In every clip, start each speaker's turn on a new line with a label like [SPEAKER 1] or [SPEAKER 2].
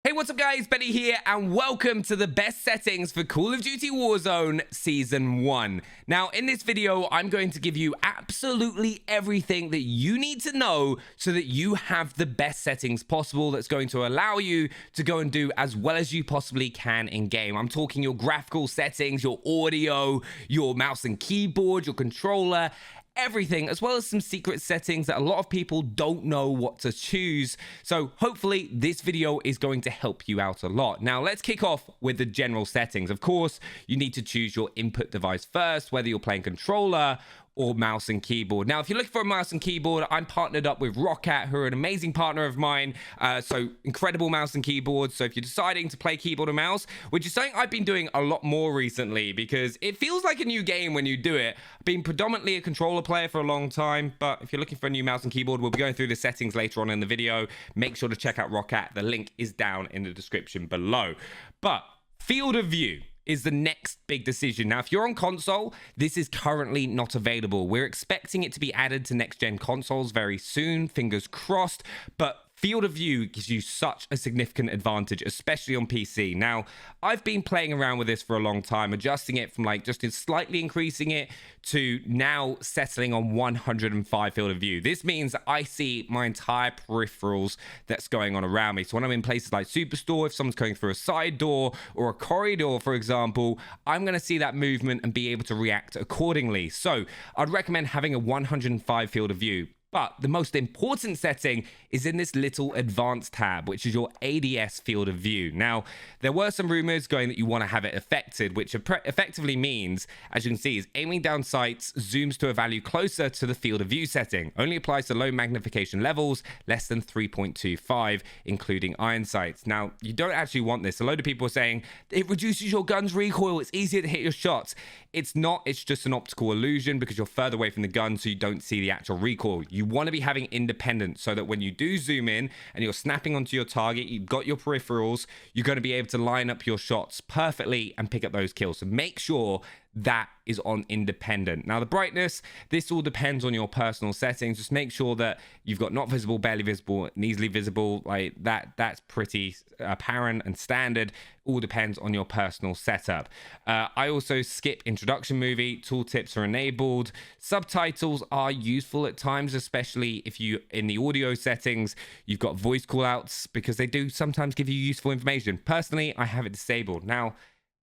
[SPEAKER 1] Hey, what's up guys, Benny here, and welcome to the best settings for Call of Duty Warzone Season 1. Now, in this video, I'm going to give you absolutely everything that you need to know so that you have the best settings possible that's going to allow you to go and do as well as you possibly can in-game. I'm talking your graphical settings, your audio, your mouse and keyboard, your controller, everything, as well as some secret settings that a lot of people don't know what to choose. So hopefully this video is going to help you out a lot. Now let's kick off with the general settings. Of course, you need to choose your input device first, whether you're playing controller or mouse and keyboard. Now, if you're looking for a mouse and keyboard, I'm partnered up with Roccat, who are an amazing partner of mine. So incredible mouse and keyboard. So if you're deciding to play keyboard and mouse, which is something I've been doing a lot more recently because it feels like a new game when you do it. I've been predominantly a controller player for a long time, but if you're looking for a new mouse and keyboard, we'll be going through the settings later on in the video. Make sure to check out Roccat. The link is down in the description below. But field of view is the next big decision. Now, if you're on console, this is currently not available. We're expecting it to be added to next-gen consoles very soon, fingers crossed, but field of view gives you such a significant advantage, especially on PC. Now, I've been playing around with this for a long time, adjusting it from like just slightly increasing it to now settling on 105 field of view. This means that I see my entire peripherals that's going on around me. So when I'm in places like Superstore, if someone's going through a side door or a corridor, for example, I'm going to see that movement and be able to react accordingly. So I'd recommend having a 105 field of view. But the most important setting is in this little advanced tab, which is your ADS field of view. Now, there were some rumors going that you want to have it affected, which effectively means, as you can see, is aiming down sights zooms to a value closer to the field of view setting. Only applies to low magnification levels, less than 3.25, including iron sights. Now, you don't actually want this. A load of people are saying it reduces your gun's recoil. It's easier to hit your shots. It's not. It's just an optical illusion because you're further away from the gun, so you don't see the actual recoil. You want to be having independence so that when you do zoom in and you're snapping onto your target, you've got your peripherals, you're going to be able to line up your shots perfectly and pick up those kills. So make sure that is on independent. Now the brightness, this all depends on your personal settings. Just make sure that you've got not visible, barely visible, and easily visible. Like that's pretty apparent and standard. All depends on your personal setup. I also skip introduction movie. Tooltips are enabled. Subtitles are useful at times, especially if you in the audio settings you've got voice callouts, because they do sometimes give you useful information. Personally, I have it disabled. Now,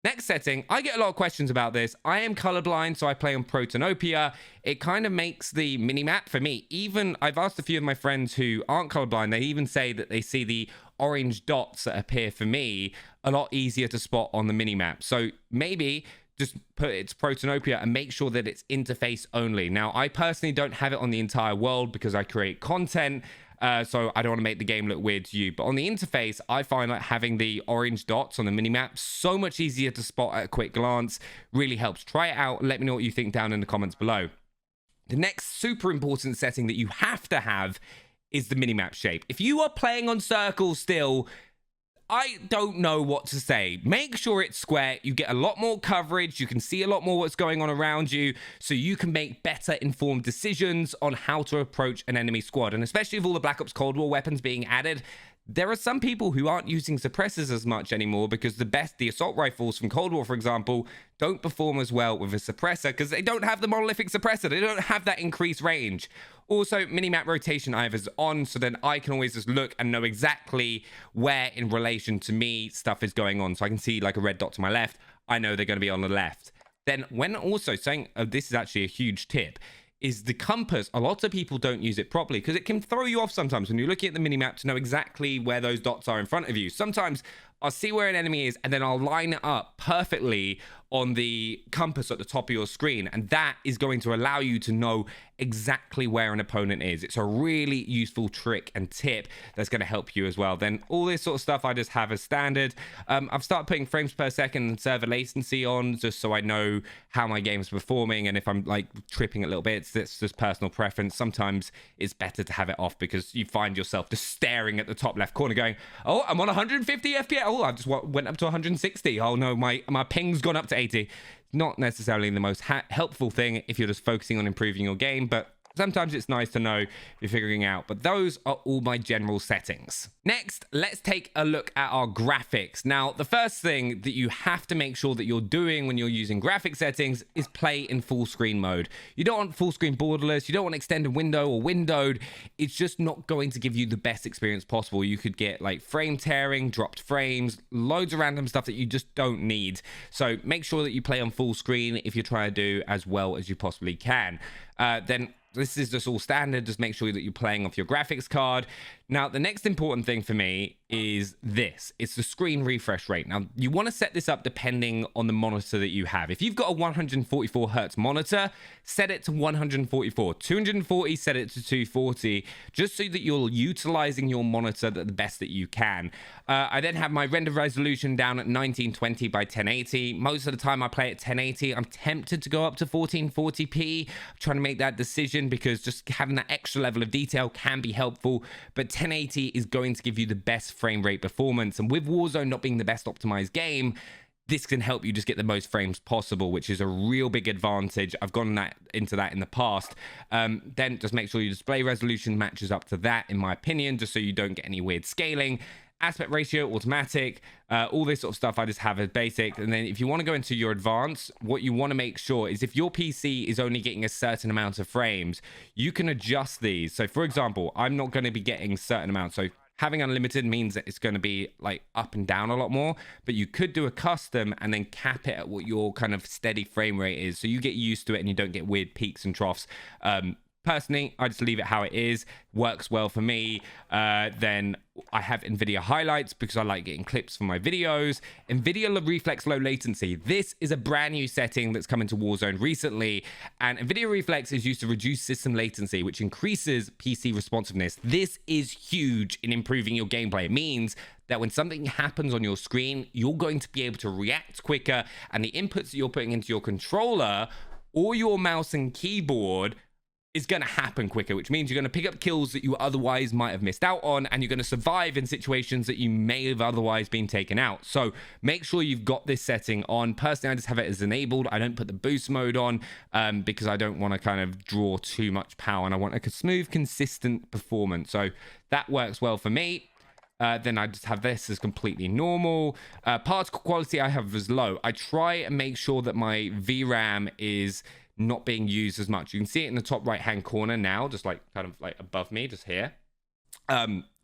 [SPEAKER 1] next setting, I get a lot of questions about this. I am colorblind, so I play on Protonopia. It kind of makes the minimap for me. Even I've asked a few of my friends who aren't colorblind, they even say that they see the orange dots that appear for me a lot easier to spot on the minimap. So maybe just put it to Protonopia and make sure that it's interface only. Now, I personally don't have it on the entire world because I create content. So I don't want to make the game look weird to you. But on the interface, I find like having the orange dots on the minimap so much easier to spot at a quick glance. Really helps. Try it out and let me know what you think down in the comments below. The next super important setting that you have to have is the minimap shape. If you are playing on circles still, I don't know what to say. Make sure it's square. You get a lot more coverage. You can see a lot more what's going on around you, so you can make better informed decisions on how to approach an enemy squad. And especially with all the Black Ops Cold War weapons being added, there are some people who aren't using suppressors as much anymore because the assault rifles from Cold War, for example, don't perform as well with a suppressor because they don't have the monolithic suppressor. They don't have that increased range. Also, minimap rotation I have is on, so then I can always just look and know exactly where in relation to me stuff is going on. So I can see like a red dot to my left. I know they're going to be on the left. Then when also saying, this is actually a huge tip, is the compass. A lot of people don't use it properly because it can throw you off sometimes when you're looking at the minimap to know exactly where those dots are in front of you. Sometimes I'll see where an enemy is and then I'll line it up perfectly on the compass at the top of your screen, and that is going to allow you to know exactly where an opponent is. It's a really useful trick and tip that's going to help you as well. Then all this sort of stuff I just have as standard. I've started putting frames per second and server latency on just so I know how my game is performing, and if I'm like tripping a little bit, it's just personal preference. Sometimes it's better to have it off because you find yourself just staring at the top left corner going, oh, I'm on 150 FPS. Oh, I just went up to 160. Oh no, my ping's gone up to 80. Not necessarily the most helpful thing if you're just focusing on improving your game, but sometimes it's nice to know if you're figuring out, but those are all my general settings. Next, let's take a look at our graphics. Now, the first thing that you have to make sure that you're doing when you're using graphic settings is play in full screen mode. You don't want full screen borderless, you don't want extended window or windowed. It's just not going to give you the best experience possible. You could get like frame tearing, dropped frames, loads of random stuff that you just don't need. So make sure that you play on full screen if you're trying to do as well as you possibly can. Then this is just all standard. Just make sure that you're playing off your graphics card. Now, the next important thing for me is this. It's the screen refresh rate. Now, you want to set this up depending on the monitor that you have. If you've got a 144 hertz monitor, set it to 144. 240, set it to 240, just so that you're utilizing your monitor the best that you can. I then have my render resolution down at 1920 by 1080. Most of the time I play at 1080. I'm tempted to go up to 1440p. I'm trying to make that decision because just having that extra level of detail can be helpful, but 1080 is going to give you the best frame rate performance. And with Warzone not being the best optimized game, this can help you just get the most frames possible, which is a real big advantage. I've gone into that in the past. Then just make sure your display resolution matches up to that, in my opinion, just so you don't get any weird scaling. Aspect ratio, automatic, all this sort of stuff I just have as basic. And then if you want to go into your advanced, what you want to make sure is if your PC is only getting a certain amount of frames, you can adjust these. So for example, I'm not going to be getting certain amounts. So having unlimited means that it's going to be like up and down a lot more, but you could do a custom and then cap it at what your kind of steady frame rate is. So you get used to it and you don't get weird peaks and troughs. Personally, I just leave it how it is. Works well for me. Then I have NVIDIA highlights because I like getting clips for my videos. NVIDIA Reflex Low Latency. This is a brand new setting that's come into Warzone recently. And NVIDIA Reflex is used to reduce system latency, which increases PC responsiveness. This is huge in improving your gameplay. It means that when something happens on your screen, you're going to be able to react quicker. And the inputs that you're putting into your controller or your mouse and keyboard is going to happen quicker, which means you're going to pick up kills that you otherwise might have missed out on, and you're going to survive in situations that you may have otherwise been taken out. So make sure you've got this setting on. Personally, I just have it as enabled. I don't put the boost mode on because I don't want to kind of draw too much power, and I want a smooth, consistent performance. So that works well for me. Then I just have this as completely normal. Particle quality I have as low. I try and make sure that my VRAM is not being used as much. You can see it in the top right hand corner now, just like kind of like above me, just here.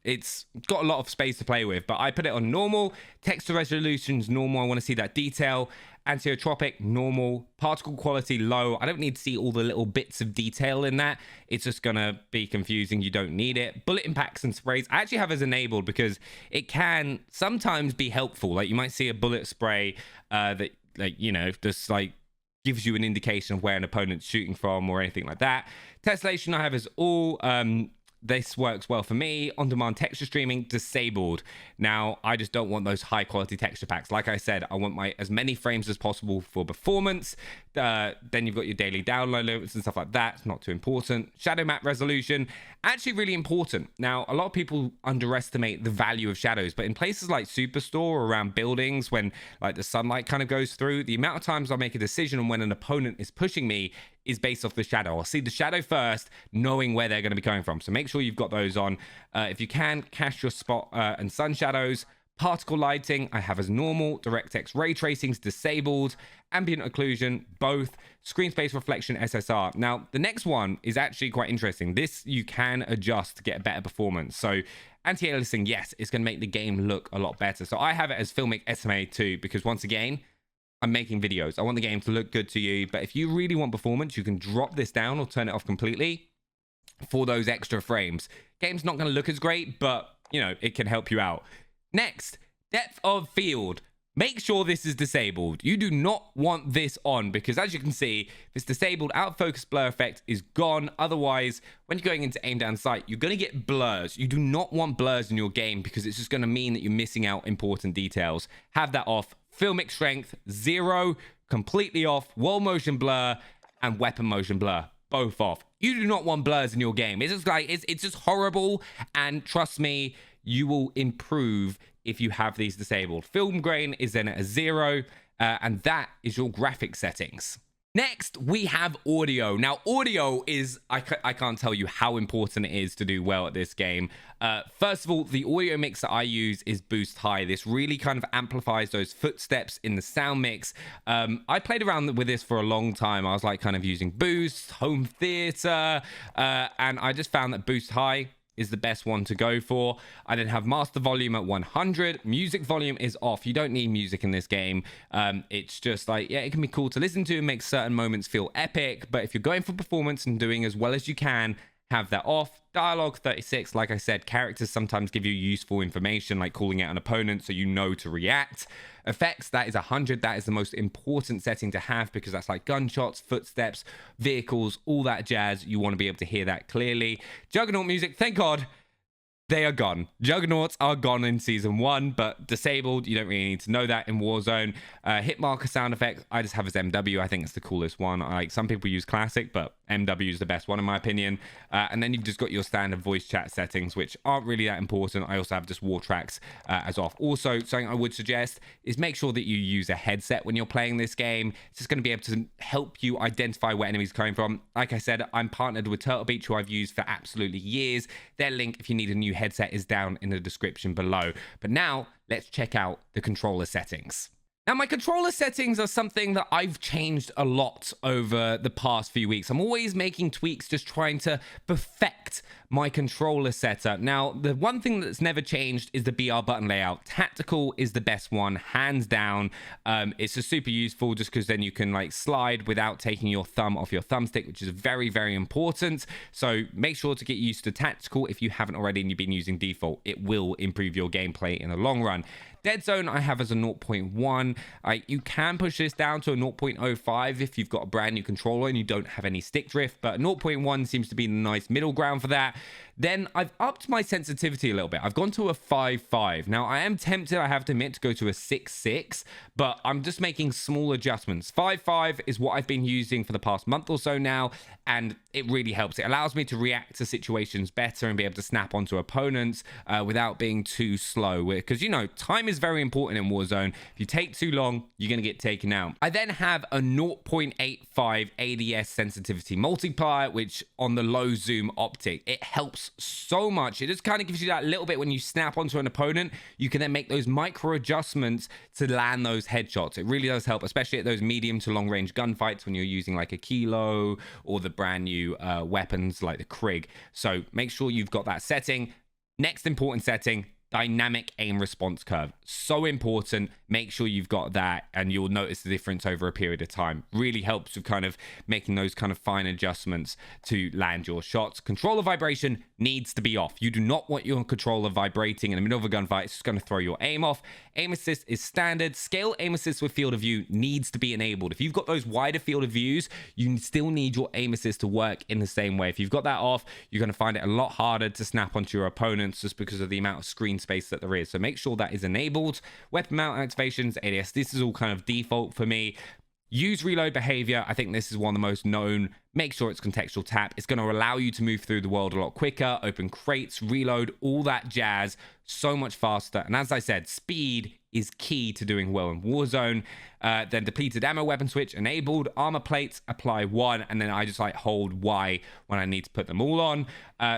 [SPEAKER 1] It's got a lot of space to play with, but I put it on normal. Texture resolution's normal. I want to see that detail. Anisotropic, normal. Particle quality, low. I don't need to see all the little bits of detail in that. It's just gonna be confusing. You don't need it. Bullet impacts and sprays, I actually have as enabled because it can sometimes be helpful. Like you might see a bullet spray that, like, you know, just like gives you an indication of where an opponent's shooting from or anything like that. Tessellation I have is all. This works well for me. On-demand texture streaming, disabled. Now, I just don't want those high-quality texture packs. Like I said, I want as many frames as possible for performance. Then you've got your daily download limits and stuff like that. It's not too important. Shadow map resolution, actually really important. Now, a lot of people underestimate the value of shadows, but in places like Superstore or around buildings, when like the sunlight kind of goes through, the amount of times I make a decision on when an opponent is pushing me is based off the shadow. I'll see the shadow first, knowing where they're going to be coming from. So make sure you've got those on. If you can, cache your spot and sun shadows. Particle lighting, I have as normal. DirectX ray tracing's disabled. Ambient occlusion, both. Screen space reflection, SSR. Now, the next one is actually quite interesting. This you can adjust to get a better performance. So anti-aliasing, yes, it's going to make the game look a lot better. So I have it as Filmic SMA 2 because once again, I'm making videos. I want the game to look good to you. But if you really want performance, you can drop this down or turn it off completely for those extra frames. Game's not going to look as great, but, you know, it can help you out. Next, depth of field. Make sure this is disabled. You do not want this on because, as you can see, if it's disabled, out of focus blur effect is gone. Otherwise, when you're going into aim down sight, you're going to get blurs. You do not want blurs in your game because it's just going to mean that you're missing out important details. Have that off. Filmic strength, 0, completely off. Wall motion blur and weapon motion blur, both off. You do not want blurs in your game. It's just like, it's just horrible. And trust me, you will improve if you have these disabled. Film grain is then at a 0, and that is your graphic settings. Next, we have audio. Now, audio is, I can't tell you how important it is to do well at this game. First of all, the audio mix that I use is Boost High. This really kind of amplifies those footsteps in the sound mix. I played around with this for a long time. I was like kind of using Boost, Home Theater, and I just found that Boost High is the best one to go for. I then have master volume at 100. Music volume is off. You don't need music in this game. It's just like, yeah, it can be cool to listen to and make certain moments feel epic. But if you're going for performance and doing as well as you can, have that off. Dialogue 36, like I said, characters sometimes give you useful information like calling out an opponent so you know to react. Effects, that is 100. That is the most important setting to have because that's like gunshots, footsteps, vehicles, all that jazz. You want to be able to hear that clearly. Juggernaut music, thank God. They are gone. Juggernauts are gone in season 1, but disabled. You don't really need to know that in Warzone. Hit marker sound effects, I just have as MW. I think it's the coolest one. Like some people use classic, but MW is the best one in my opinion. And then you've just got your standard voice chat settings, which aren't really that important. I also have just war tracks as off. Also, something I would suggest is make sure that you use a headset when you're playing this game. It's just going to be able to help you identify where enemies are coming from. Like I said, I'm partnered with Turtle Beach, who I've used for absolutely years. Their link, if you need a new headset, is down in the description below. But now let's check out the controller settings. Now, my controller settings are something that I've changed a lot over the past few weeks. I'm always making tweaks, just trying to perfect my controller setup. Now, the one thing that's never changed is the BR button layout. Tactical is the best one, hands down. It's just super useful just because then you can like slide without taking your thumb off your thumbstick, which is very, very important. So make sure to get used to tactical if you haven't already and you've been using default. It will improve your gameplay in the long run. Dead zone I have as a 0.1. You can push this down to a 0.05 if you've got a brand new controller and you don't have any stick drift, but 0.1 seems to be the nice middle ground for that. Then I've upped my sensitivity a little bit. I've gone to a 5.5. Now, I am tempted, I have to admit, to go to a 6.6, but I'm just making small adjustments. 5.5 is what I've been using for the past month or so now, and it really helps. It allows me to react to situations better and be able to snap onto opponents without being too slow. Because, you know, time is very important in Warzone. If you take too long, you're going to get taken out. I then have a 0.85 ADS sensitivity multiplier, which on the low zoom optic, it helps so much. It just kind of gives you that little bit when you snap onto an opponent. You can then make those micro adjustments to land those headshots. It really does help, especially at those medium to long range gunfights when you're using like a Kilo or the brand new weapons like the Krig. So make sure you've got that setting. Next important setting, dynamic aim response curve. So important. Make sure you've got that and you'll notice the difference over a period of time. Really helps with kind of making those kind of fine adjustments to land your shots. Controller vibration needs to be off. You do not want your controller vibrating in the middle of a gunfight. It's just going to throw your aim off. Aim assist is standard. Scale aim assist with field of view needs to be enabled. If you've got those wider field of views, you still need your aim assist to work in the same way. If you've got that off, you're going to find it a lot harder to snap onto your opponents just because of the amount of screen space that there is. So make sure that is enabled. Weapon mount activations, ADS, this is all kind of default for me. Use reload behavior. I think this is one of the most known. Make sure it's contextual tap. It's going to allow you to move through the world a lot quicker, open crates, reload, all that jazz, so much faster. And as I said, speed is key to doing well in Warzone. Then depleted ammo weapon switch enabled, armor plates, apply 1, and then I just like hold Y when I need to put them all on.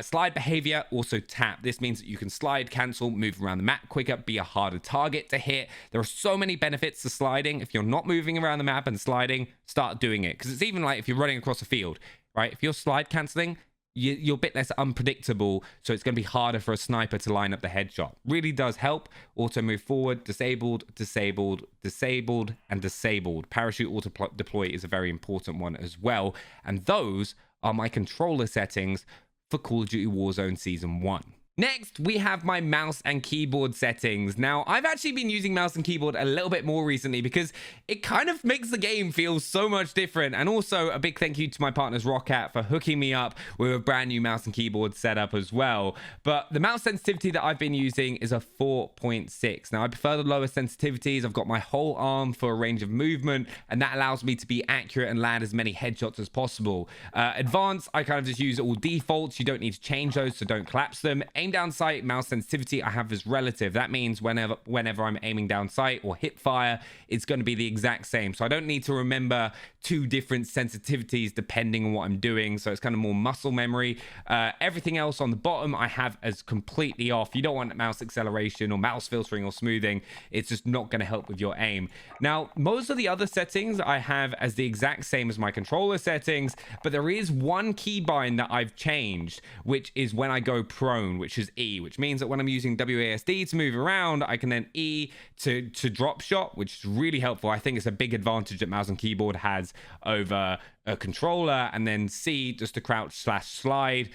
[SPEAKER 1] Slide behavior, also tap. This means that you can slide, cancel, move around the map quicker, be a harder target to hit. There are so many benefits to sliding. If you're not moving around the map and sliding, start doing it. Because it's even like if you're running across a field, right? If you're slide canceling, you're a bit less unpredictable, so it's going to be harder for a sniper to line up the headshot. Really does help. Auto move forward, disabled, disabled, disabled, and disabled. Parachute auto deploy is a very important one as well. And those are my controller settings for Call of Duty Warzone Season 1. Next, we have my mouse and keyboard settings. Now, I've actually been using mouse and keyboard a little bit more recently because it kind of makes the game feel so much different. And also, a big thank you to my partners Rockcat for hooking me up with a brand new mouse and keyboard setup as well. But the mouse sensitivity that I've been using is a 4.6. Now, I prefer the lower sensitivities. I've got my whole arm for a range of movement, and that allows me to be accurate and land as many headshots as possible. Advanced, I kind of just use all defaults. You don't need to change those, so don't collapse them. aim down sight, mouse sensitivity I have as relative. That means whenever I'm aiming down sight or hip fire, it's going to be the exact same. So I don't need to remember two different sensitivities depending on what I'm doing. So it's kind of more muscle memory. Everything else on the bottom I have as completely off. You don't want mouse acceleration or mouse filtering or smoothing. It's just not going to help with your aim. Now, most of the other settings I have as the exact same as my controller settings, but there is one keybind that I've changed, which is when I go prone, which is E, which means that when I'm using WASD to move around, I can then E to drop shot, which is really helpful. I think it's a big advantage that mouse and keyboard has over a controller, and then C just to crouch / slide.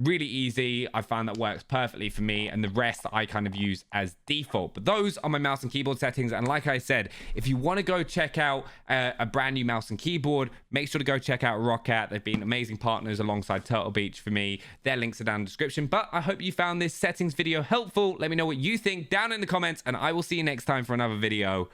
[SPEAKER 1] Really easy. I found that works perfectly for me, and the rest I kind of use as default. But those are my mouse and keyboard settings. And like I said, if you want to go check out a brand new mouse and keyboard, make sure to go check out Rocket. They've been amazing partners alongside Turtle Beach for me. Their links are down in the description. But I hope you found this settings video helpful. Let me know what you think down in the comments, and I will see you next time for another video.